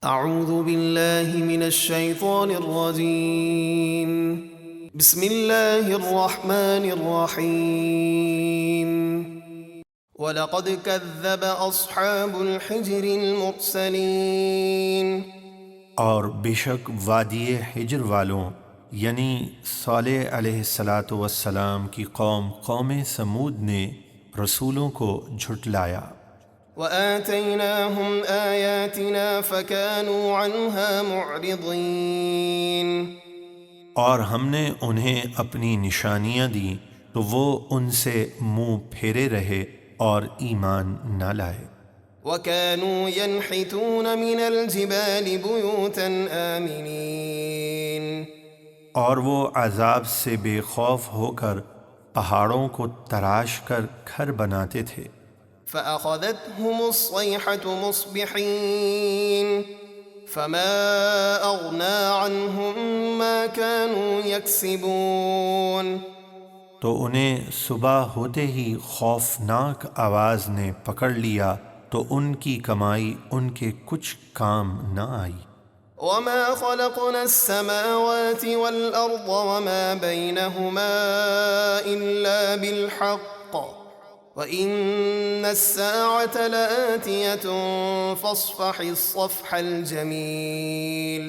اعوذ باللہ من الشیطان الرجیم بسم اللہ الرحمن الرحیم وَلَقَدْ كَذَّبَ أَصْحَابُ الْحِجْرِ الْمُرْسَلِينَ، اور بے شک وادی حجر والوں یعنی صالح علیہ السلام کی قوم سمود نے رسولوں کو جھٹلایا۔ وَآتَيْنَاهُمْ آيَاتِنَا فَكَانُوا عَنْهَا مُعْرِضِينَ، اور ہم نے انہیں اپنی نشانیاں دیں تو وہ ان سے منہ پھیرے رہے اور ایمان نہ لائے۔ وَكَانُوا يَنْحِتُونَ مِنَ الْجِبَالِ بُيُوتًا آمِنِينَ، اور وہ عذاب سے بے خوف ہو کر پہاڑوں کو تراش کر گھر بناتے تھے۔ فَأَخَذَتْهُمُ الصَّيْحَةُ مُصْبِحِينَ فَمَا أَغْنَى عَنْهُمْ مَا كَانُوا يَكْسِبُونَ، تو انہیں صبح ہوتے ہی خوفناک آواز نے پکڑ لیا تو ان کی کمائی ان کے کچھ کام نہ آئی۔ وَمَا خَلَقْنَا السَّمَاوَاتِ وَالْأَرْضَ وَمَا بَيْنَهُمَا إِلَّا بِالْحَقِّ وَإِنَّ السَّاعَةَ لَآتِيَةٌ فَاصْفَحِ الصَّفْحَ الْجَمِيلَ،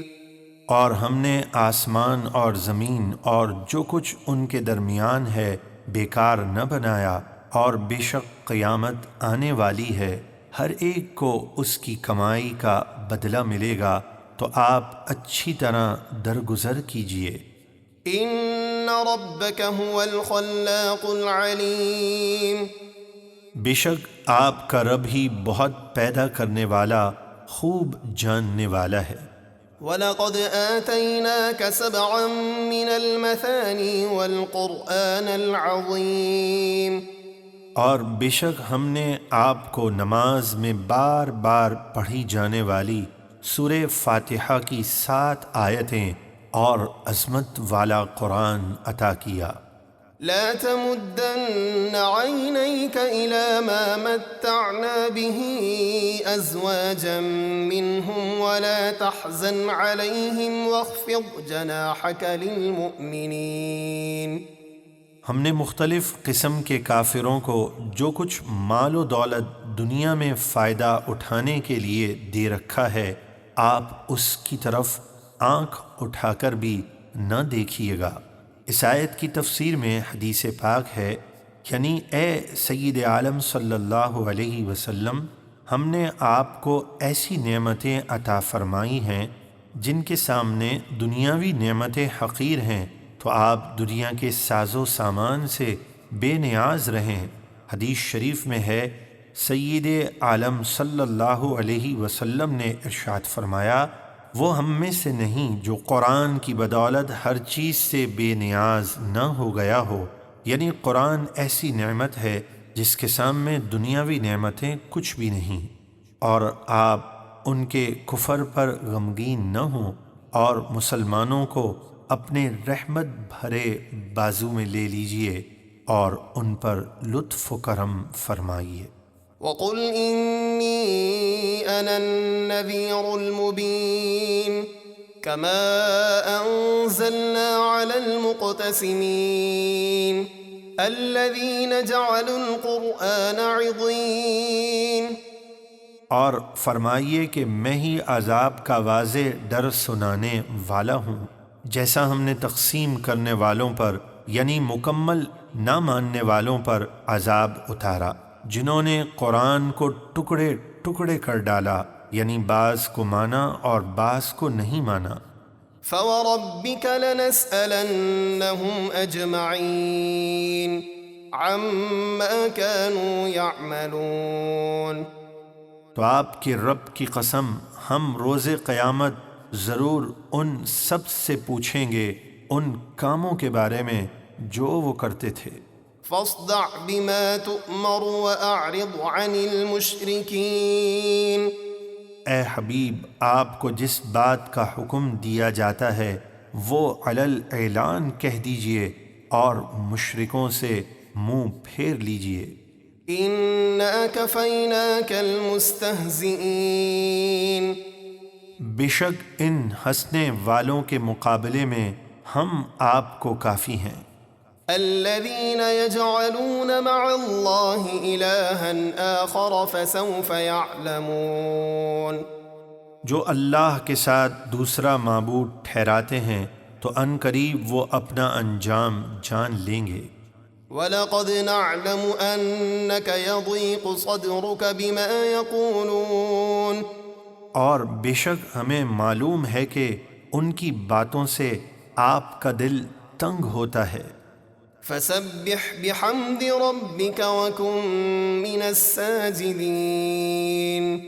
اور ہم نے آسمان اور زمین اور جو کچھ ان کے درمیان ہے بیکار نہ بنایا، اور بے شک قیامت آنے والی ہے، ہر ایک کو اس کی کمائی کا بدلہ ملے گا، تو آپ اچھی طرح درگزر کیجئے۔ إِنَّ رَبَّكَ هُوَ الْخَلَّاقُ الْعَلِيمُ، بے شک آپ کا رب ہی بہت پیدا کرنے والا، خوب جاننے والا ہے۔ وَلَقَدْ آتَيْنَاكَ سَبْعًا مِّنَ الْمَثَانِي وَالْقُرْآنَ الْعَظِيمَ، اور بے شک ہم نے آپ کو نماز میں بار بار پڑھی جانے والی سورہ فاتحہ کی 7 آیتیں اور عظمت والا قرآن عطا کیا۔ لا تمدن عينيك إلى ما متعنا به أزواجا منهم ولا تحزن عليهم واخفض جناحك للمؤمنين، ہم نے مختلف قسم کے کافروں کو جو کچھ مال و دولت دنیا میں فائدہ اٹھانے کے لیے دے رکھا ہے، آپ اس کی طرف آنکھ اٹھا کر بھی نہ دیکھیے گا۔ اس آیت کی تفسیر میں حدیث پاک ہے، یعنی اے سید عالم صلی اللہ علیہ وسلم، ہم نے آپ کو ایسی نعمتیں عطا فرمائی ہیں جن کے سامنے دنیاوی نعمتیں حقیر ہیں، تو آپ دنیا کے ساز و سامان سے بے نیاز رہیں۔ حدیث شریف میں ہے، سید عالم صلی اللہ علیہ وسلم نے ارشاد فرمایا، وہ ہم میں سے نہیں جو قرآن کی بدولت ہر چیز سے بے نیاز نہ ہو گیا ہو، یعنی قرآن ایسی نعمت ہے جس کے سامنے دنیاوی نعمتیں کچھ بھی نہیں، اور آپ ان کے کفر پر غمگین نہ ہوں اور مسلمانوں کو اپنے رحمت بھرے بازو میں لے لیجئے اور ان پر لطف و کرم فرمائیے۔ وقل إني أنا النذير المبين كما أنزلنا على المقتسمين الذين جعلوا القرآن عضين، اور فرمائیے کہ میں ہی عذاب کا واضح ڈر سنانے والا ہوں، جیسا ہم نے تقسیم کرنے والوں پر یعنی مکمل نہ ماننے والوں پر عذاب اتارا، جنہوں نے قرآن کو ٹکڑے ٹکڑے کر ڈالا، یعنی بعض کو مانا اور بعض کو نہیں مانا۔ فوربك لنسألنهم أجمعين عما كانوا يعملون، تو آپ کے رب کی قسم، ہم روز قیامت ضرور ان سب سے پوچھیں گے ان کاموں کے بارے میں جو وہ کرتے تھے۔ فاصدع بما تؤمر وأعرض عن المشركين، اے حبیب، آپ کو جس بات کا حکم دیا جاتا ہے وہ علل اعلان کہہ دیجئے اور مشرکوں سے منہ پھیر لیجئے۔ إنا كفيناك المستهزئين، بے شک ان ہنسنے والوں کے مقابلے میں ہم آپ کو کافی ہیں۔ الذين يجعلون مع الله إلها آخر فسوف يعلمون جو اللہ کے ساتھ دوسرا معبود ٹھہراتے ہیں تو ان قریب وہ اپنا انجام جان لیں گے۔ وَلَقَدْ نَعْلَمُ أَنَّكَ يَضِيقُ صَدْرُكَ بِمَا يَقُولُونَ اور بے شک ہمیں معلوم ہے کہ ان کی باتوں سے آپ کا دل تنگ ہوتا ہے۔ فَسَبِّحْ بِحَمْدِ رَبِّكَ وَكُن مِّنَ السَّاجِدِينَ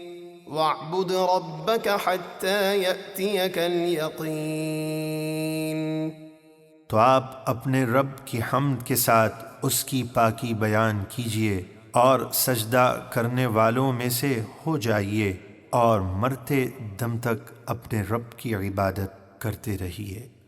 وَاعْبُدْ رَبَّكَ حَتَّى يَأْتِيَكَ الْيَقِينُ تو آپ اپنے رب کی حمد کے ساتھ اس کی پاکی بیان کیجیے اور سجدہ کرنے والوں میں سے ہو جائیے اور مرتے دم تک اپنے رب کی عبادت کرتے رہیے۔